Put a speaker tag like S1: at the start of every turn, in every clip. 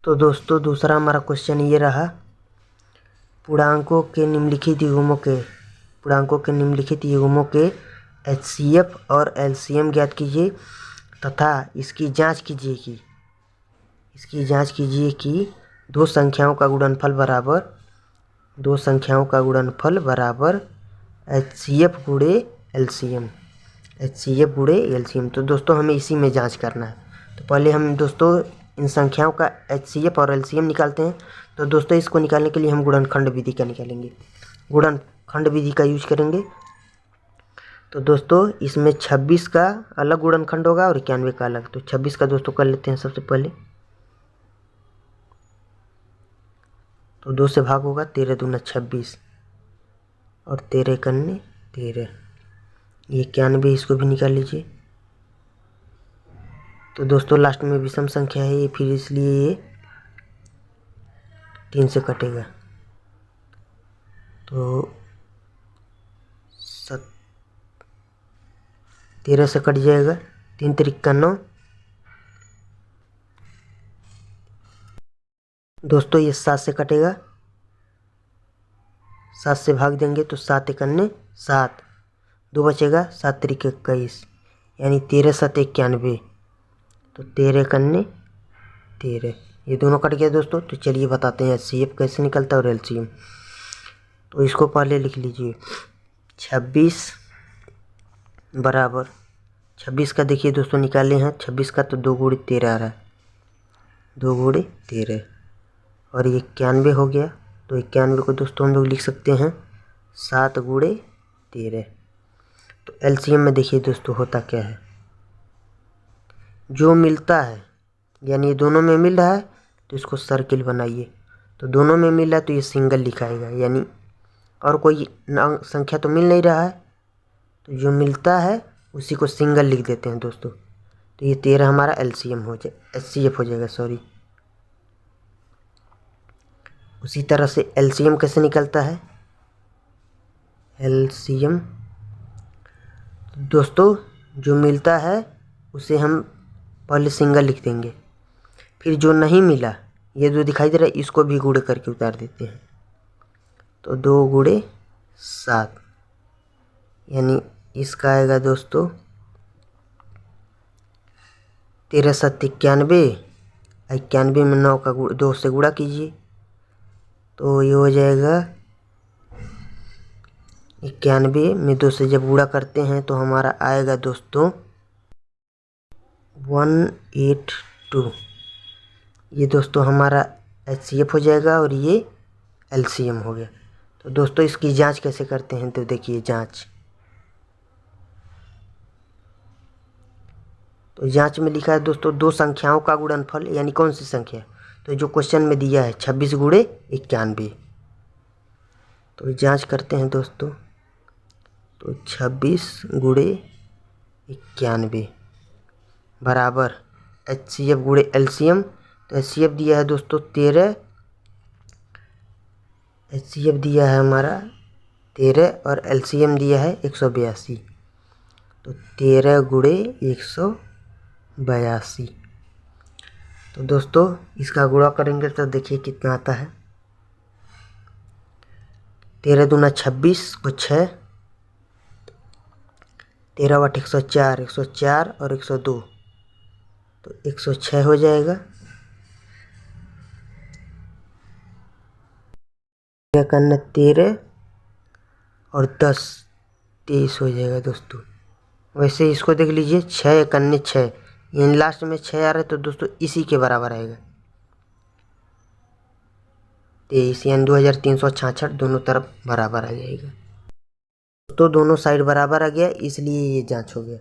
S1: तो दोस्तों दूसरा हमारा क्वेश्चन ये रहा, पूर्णांकों के निम्नलिखित युग्मों के HCF और LCM ज्ञात कीजिए तथा इसकी जांच कीजिए कि दो संख्याओं का गुणनफल बराबर HCF गुणे LCM। तो दोस्तों हमें इसी में जांच करना है। तो पहले हम दोस्तों इन संख्याओं का HCF और LCM निकालते हैं। तो दोस्तों इसको निकालने के लिए हम गुणनखंड विधि का यूज करेंगे। तो दोस्तों इसमें 26 का अलग गुणनखंड होगा और 91 का अलग। तो 26 का दोस्तों कर लेते हैं सबसे पहले। तो 2 से भाग होगा, 13 दूना 26 और 13 कन्ने 13, ये 91, इसको भी निकाल लीजिए। तो दोस्तों लास्ट में विषम संख्या है ये, फिर इसलिए ये 3 से कटेगा। तो 13 से कट जाएगा, 3 तिरिक 9। दोस्तों ये 7 से कटेगा, 7 से भाग देंगे तो 7 एकन्ने 7, 2 बचेगा, 7 तिरिक 21, यानी 13 7 91। तो 13 कन्ने 13, ये दोनों कट गया दोस्तों। तो चलिए बताते हैं HCF कैसे निकलता है और LCM। तो इसको पहले लिख लीजिए, 26 बराबर 26 का देखिए दोस्तों निकाले हैं, 26 का तो 2 गुणे 13 आ रहा है, 2 गुणे 13 और ये 91 हो गया। तो 91 को दोस्तों हम लोग लिख सकते हैं 7 गुणे 13। तो LCM में देखिए दोस्तों होता क्या है, जो मिलता है यानी दोनों में मिल रहा है तो इसको सर्किल बनाइए। तो दोनों में मिल रहा है तो ये सिंगल लिखाएगा, यानी और कोई संख्या तो मिल नहीं रहा है, तो जो मिलता है उसी को सिंगल लिख देते हैं दोस्तों। तो ये 13 हमारा HCF हो जाएगा, सॉरी। उसी तरह से LCM कैसे निकलता है, LCM दोस्तों जो मिलता है उसे हम पहले सिंगल लिख देंगे, फिर जो नहीं मिला ये जो दिखाई दे रहा है इसको भी गुणे करके उतार देते हैं। तो 2 गुणे 7, यानी इसका आएगा दोस्तों 13 7 91, 91 में 9 का 2 से गुणा कीजिए तो ये हो जाएगा 91 में 2 से जब गुणा करते हैं तो हमारा आएगा दोस्तों 182। ये दोस्तों हमारा HCF हो जाएगा और ये LCM हो गया। तो दोस्तों इसकी जांच कैसे करते हैं, तो देखिए जांच। तो जांच में लिखा है दोस्तों दो संख्याओं का गुणनफल, यानी कौन सी संख्या, तो जो क्वेश्चन में दिया है 26 गुणे 91। तो जांच करते हैं दोस्तों। तो 26 गुणे 91 बराबर HCF गुणे LCM। तो HCF दिया है दोस्तों 13, HCF दिया है हमारा 13 और LCM दिया है 182। तो 13 गुणे 182। तो दोस्तों इसका गुणा करेंगे तो देखिए कितना आता है, 13 दूना 26 को 6, 13 वाट 104, 104 और 102, तो 106 हो जाएगा। 13 और 10 23 हो जाएगा दोस्तों। वैसे इसको देख लीजिए 6 1 6, यानी लास्ट में 6 आ रहा है तो दोस्तों इसी के बराबर आएगा 23, यानी 2366 दोनों तरफ बराबर आ जाएगा। दोस्तों दोनों साइड बराबर आ गया, इसलिए ये जांच हो गया।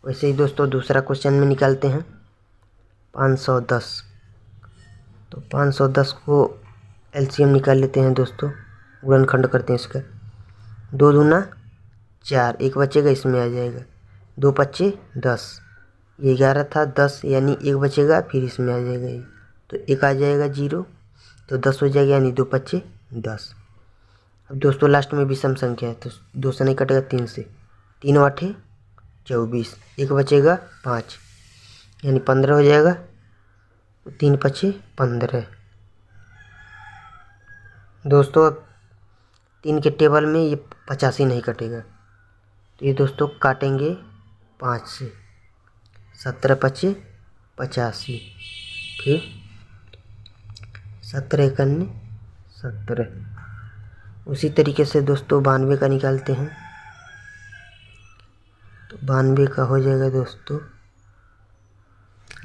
S1: वैसे ही दोस्तों दूसरा क्वेश्चन में निकालते हैं 510। तो 510 को LCM निकाल लेते हैं दोस्तों, गुणनखंड करते हैं इसका। 2 दूना 4, एक बचेगा इसमें आ जाएगा, 2 पच्चे 10, ये 11 था 10, यानी एक बचेगा फिर इसमें आ जाएगा ये, तो एक आ जाएगा 0, तो 10 हो जाएगा, यानी 2 पच्चे 10। अब दोस्तों लास्ट में विषम संख्या है तो 2 से नहीं कटेगा, 3 से, 3 आठे 24, एक बचेगा 5, यानी 15 हो जाएगा। तो 3 पचे 15। दोस्तों अब 3 के टेबल में ये 85 नहीं कटेगा, तो ये दोस्तों काटेंगे 5 से। 17 पचे 85, फिर 17 एकन्ने 17। उसी तरीके से दोस्तों 92 का निकालते हैं। तो 92 का हो जाएगा दोस्तों,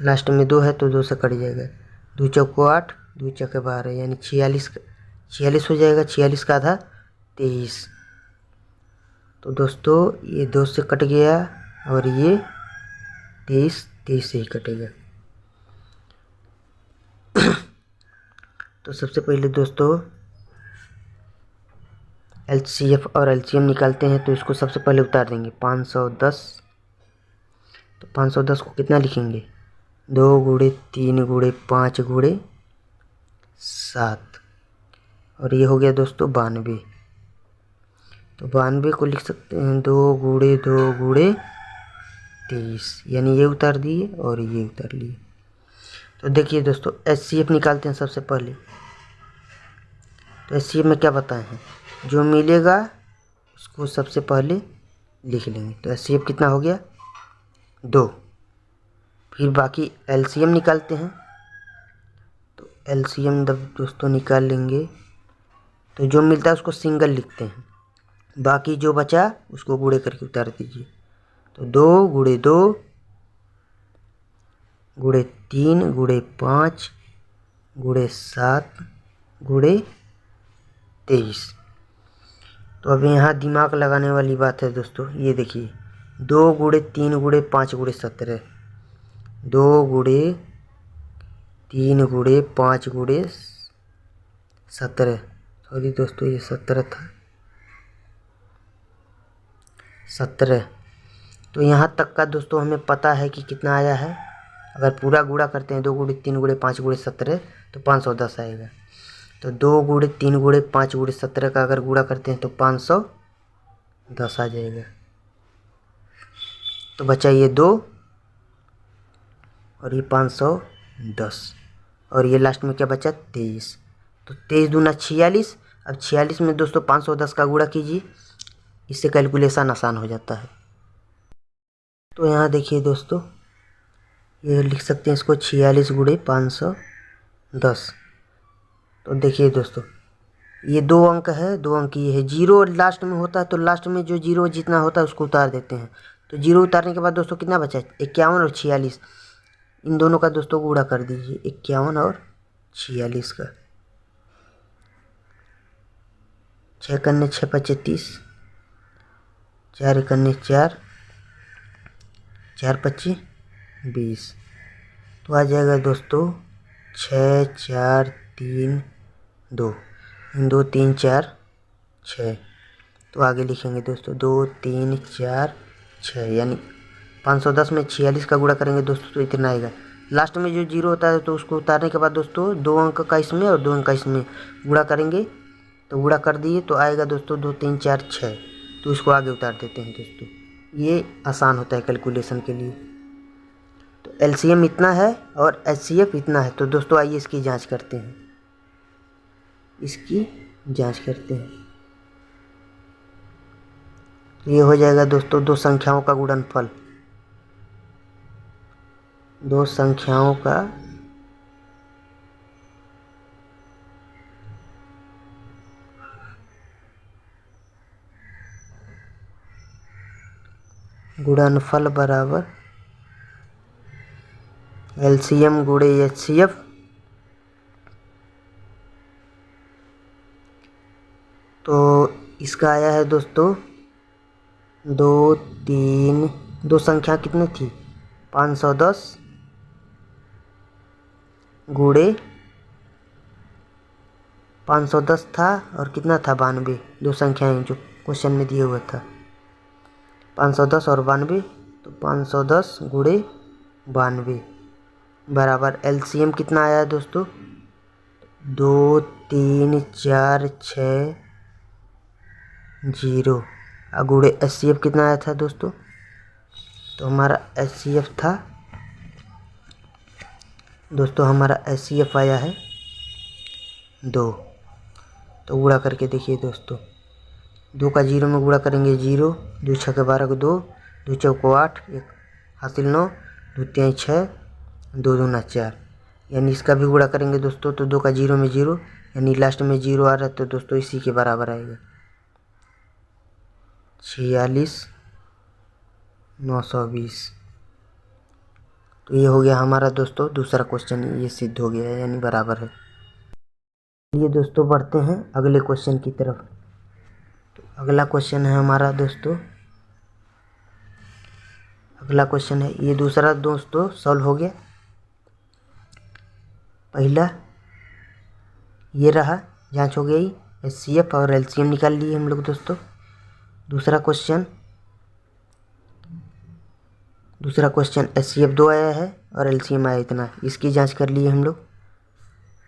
S1: लास्ट में 2 है तो 2 से कट जाएगा। 2 चौको 8, 2 चौके 12, यानी 46 हो जाएगा। 46 का आधा 23। तो दोस्तों ये 2 से कट गया और ये 23 से ही कटेगा। तो सबसे पहले दोस्तों LCF और LCM निकालते हैं। तो इसको सबसे पहले उतार देंगे 510। तो 510 को कितना लिखेंगे, 2 गुणे 3 गुणे 5 गुणे 7, और ये हो गया दोस्तों 92। तो 92 को लिख सकते हैं 2 गुणे 2 गुणे 23, यानी ये उतार दिए और ये उतार लिए। तो देखिए दोस्तों HCF निकालते हैं सबसे पहले। तो HCF में क्या बताए हैं, जो मिलेगा उसको सबसे पहले लिख लेंगे। तो HCF कितना हो गया 2। फिर बाकी LCM निकालते हैं। तो LCM दोस्तों निकाल लेंगे, तो जो मिलता है उसको सिंगल लिखते हैं, बाकी जो बचा उसको गुणे करके उतार दीजिए। तो 2 गुणे 2 गुणे 3 गुणे 5 गुणे 7 गुणे 23। तो अब यहाँ दिमाग लगाने वाली बात है दोस्तों, ये देखिए 2 गुणे 3 गुणे 5 गुणे 17, 2 गुणे 3 गुणे 5 गुणे 17, सॉरी दोस्तों ये 17 था, 17। तो यहाँ तक का दोस्तों हमें पता है कि कितना आया है। अगर पूरा गुणा करते हैं 2 गुणे 3 गुणे 5 गुणे 17 तो 510 आएगा। तो 2 गुणे 3 गुणे 5 गुणे 17 का अगर गुणा करते हैं तो 510 आ जाएगा। तो बचा ये 2 और ये 510, और ये लास्ट में क्या बचा 23। तो 23 दूना 46। अब 46 में दोस्तों 510 का गुणा कीजिए, इससे कैलकुलेशन आसान हो जाता है। तो यहाँ देखिए दोस्तों ये लिख सकते हैं इसको 46 गुणे 510। तो देखिए दोस्तों ये 2 अंक है, 2 अंक ये है। 0 लास्ट में होता है तो लास्ट में जो 0 जितना होता है उसको उतार देते हैं। तो 0 उतारने के बाद दोस्तों कितना बचा 51 और 46, इन दोनों का दोस्तों गुणा कर दीजिए 51 और 46 का। 6 कन्ने 6 पचे 30, 4 कन्ने 4, 4 पचे 20। तो आ जाएगा दोस्तों 6 4 3 2, 2 3 4 6। तो आगे लिखेंगे दोस्तों 2 3 4 6, यानी 510 में 46 का गुणा करेंगे दोस्तों तो इतना आएगा। लास्ट में जो 0 होता है तो उसको उतारने के बाद दोस्तों 2 अंक का इसमें और 2 अंक का इसमें गुणा करेंगे। तो गुणा कर दिए तो आएगा दोस्तों 2 3 4 6। तो इसको आगे उतार देते हैं दोस्तों, ये आसान होता है कैलकुलेशन के लिए। तो LCM इतना है और HCF इतना है। तो दोस्तों आइए इसकी जांच करते हैं, इसकी जांच करते हैं। तो ये हो जाएगा दोस्तों 2 संख्याओं का गुणनफल, 2 संख्याओं का गुणनफल बराबर LCM गुणे HCF। तो इसका आया है दोस्तों 2 3, 2 संख्या कितनी थी 510 गुणे 510 था और कितना था 92, 2 संख्याएं जो क्वेश्चन में दिए हुआ था 510 और 92। तो 510 गुणे 92 बराबर LCM कितना आया है दोस्तों 2 3 4 6 0। गुणे HCF कितना आया था दोस्तों, तो हमारा HCF था दोस्तों हमारा SCF आया है 2। तो गुणा करके देखिए दोस्तों, 2 का 0 में गुणा करेंगे 0, 2 छक्के 12 को 2, 2 चौको 8, 1 हासिल 9, 2 तिहाई 6, 2 दूना 4। यानी इसका भी गुणा करेंगे दोस्तों तो 2 का 0 में 0, यानी लास्ट में 0 आ रहा है तो दोस्तों इसी के बराबर आएगा 46,920। तो ये हो गया हमारा दोस्तों दूसरा क्वेश्चन, ये सिद्ध हो गया है यानी बराबर है। ये दोस्तों बढ़ते हैं अगले क्वेश्चन की तरफ। तो अगला क्वेश्चन है हमारा दोस्तों, अगला क्वेश्चन है ये दूसरा दोस्तों सॉल्व हो गया। पहला ये रहा, जांच हो गई, SCF और LCM निकाल लिए हम लोग दोस्तों। दूसरा क्वेश्चन SCF 2 आया है और LCM आया इतना, इसकी जांच कर लिए हम लोग,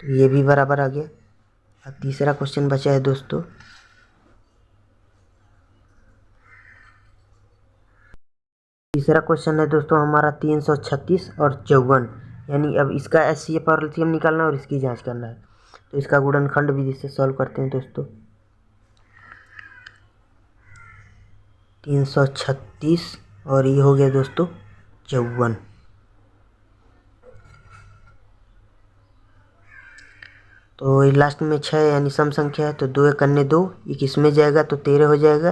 S1: तो ये भी बराबर आ गया। अब तीसरा क्वेश्चन बचा है दोस्तों, तीसरा क्वेश्चन है दोस्तों हमारा 336 और 54, यानी अब इसका SCF और LCM निकालना है और इसकी जांच करना है। तो इसका गुणनखंड विधि से सॉल्व करते हैं दोस्तों। 336 और ये हो गया दोस्तों 54। तो लास्ट में 6 यानी सम संख्या है, तो 2 एक अन्य 2, एक इसमें जाएगा तो 13 हो जाएगा,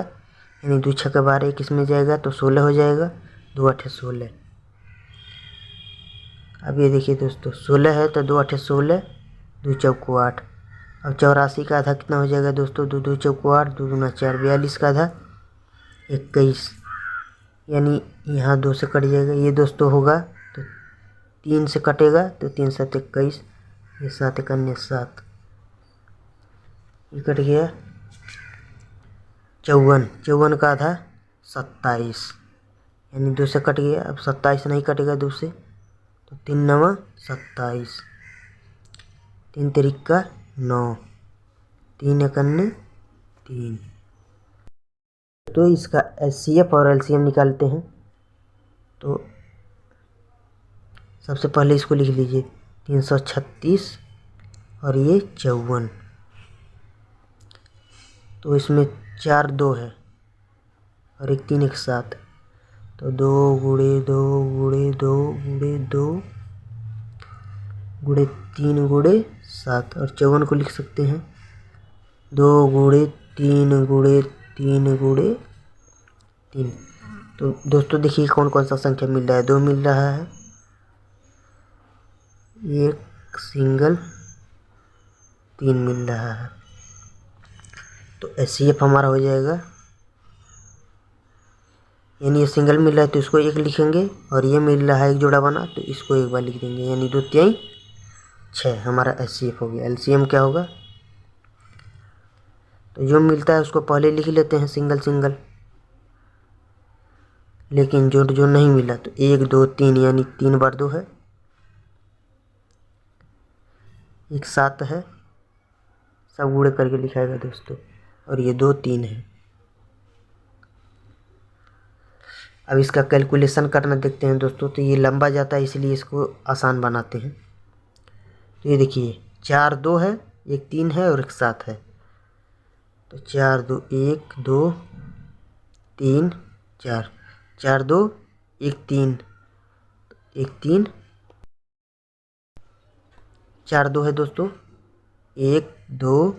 S1: यानी 2 छक्के 12, एक इसमें जाएगा तो 16 हो जाएगा, 2 8 16। अब ये देखिए दोस्तों 16 है तो 2 8 16, 2 चौको 8। अब 84 का आधा कितना हो जाएगा दोस्तों, 2 2 चौको 8, 2 दूना 4, 42 का आधा 21, यानी यहाँ 2 से कट जाएगा, ये दोस्तों होगा तो 3 से कटेगा तो 3 7 21, ये 7 एक अन्य 7, ये कट गया 54 का आधा 27, यानी 2 से कट गया। अब 27 नहीं कटेगा 2 से, तो 3 9 27, 3 3 का 9, 3 एक अन्य 3। तो इसका SCF और LCM निकालते हैं। तो सबसे पहले इसको लिख लीजिए 336 और ये 54। तो इसमें 4 2 है और एक 3 एक 7, तो 2 गुणे 2 गुणे 2 गुणे 2 गुणे 3 गुणे 7, और 54 को लिख सकते हैं 2 गुणे 3 गुणे 3 गुणे 3। तो दोस्तों देखिए कौन कौन सा संख्या मिल रहा है, 2 मिल रहा है, एक सिंगल 3 मिल रहा है। तो SCF हमारा हो जाएगा, यानी ये सिंगल मिल रहा है तो इसको 1 लिखेंगे, और ये मिल रहा है एक जोड़ा बना तो इसको 1 बार लिख देंगे, यानी 2 3 6 हमारा SCF हो गया। LCM क्या होगा, तो जो मिलता है उसको पहले लिख लेते हैं सिंगल सिंगल, लेकिन जो जो नहीं मिला तो 1 2 3, यानी 3 बार 2 है, एक 7 है, सब गुणे करके लिखाएगा दोस्तों, और ये 2 3 है। अब इसका कैलकुलेशन करना देखते हैं दोस्तों, तो ये लंबा जाता है इसलिए इसको आसान बनाते हैं। तो ये देखिए 4 2 है, एक 3 है और एक 7 है, तो 4 2 1 2 3 4, 4 2 1 3, 1 3 4 2 है दोस्तों, 1 2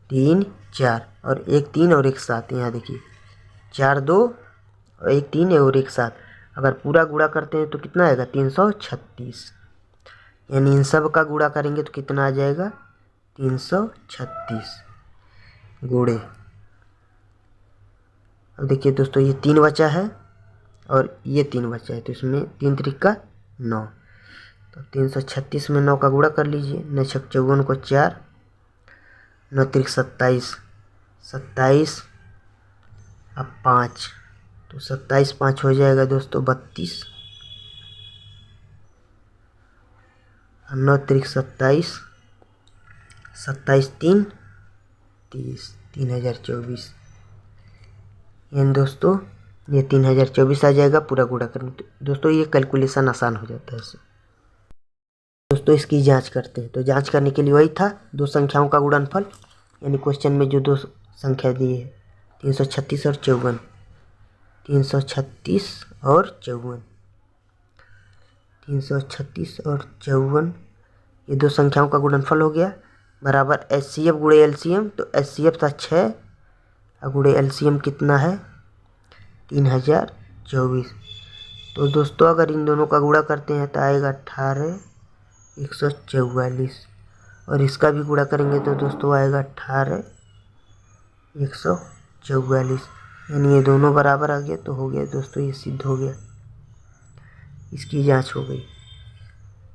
S1: 3 4, और एक 3 और एक 7, यहाँ देखिए 4 2 और एक 3 और एक 7। अगर पूरा गुणा करते हैं तो कितना आएगा 336, यानी इन सब का गुणा करेंगे तो कितना आ जाएगा 336 गुणे। अब देखिए दोस्तों ये 3 बचा है और ये 3 बचा है, तो इसमें 3 3 का 9, तो 336 में 9 का गुणा कर लीजिए, 9 6 54 को 4, 9 3 27, 27 अब 5, तो 27 5 हो जाएगा दोस्तों 32, 9 3 27, 27 3 30, 3024, यानी दोस्तों ये 3024 आ जाएगा पूरा गुणा करने। दोस्तों ये कैलकुलेशन आसान हो जाता है इससे। दोस्तों इसकी जांच करते हैं। तो जांच करने के लिए वही था, दो संख्याओं का गुणनफल, यानी क्वेश्चन में जो दो संख्या दी है 336 और 54, 336 और 54, 336 और 54, ये दो संख्याओं का गुणनफल हो गया बराबर HCF गुणे LCM। तो HCF था 6 और गुणे LCM कितना है 3024। तो दोस्तों अगर इन दोनों का गुणा करते हैं तो आएगा 18,144, और इसका भी गुणा करेंगे तो दोस्तों आएगा 18,144, यानी ये दोनों बराबर आ गया। तो हो गया दोस्तों, ये सिद्ध हो गया, इसकी जांच हो गई।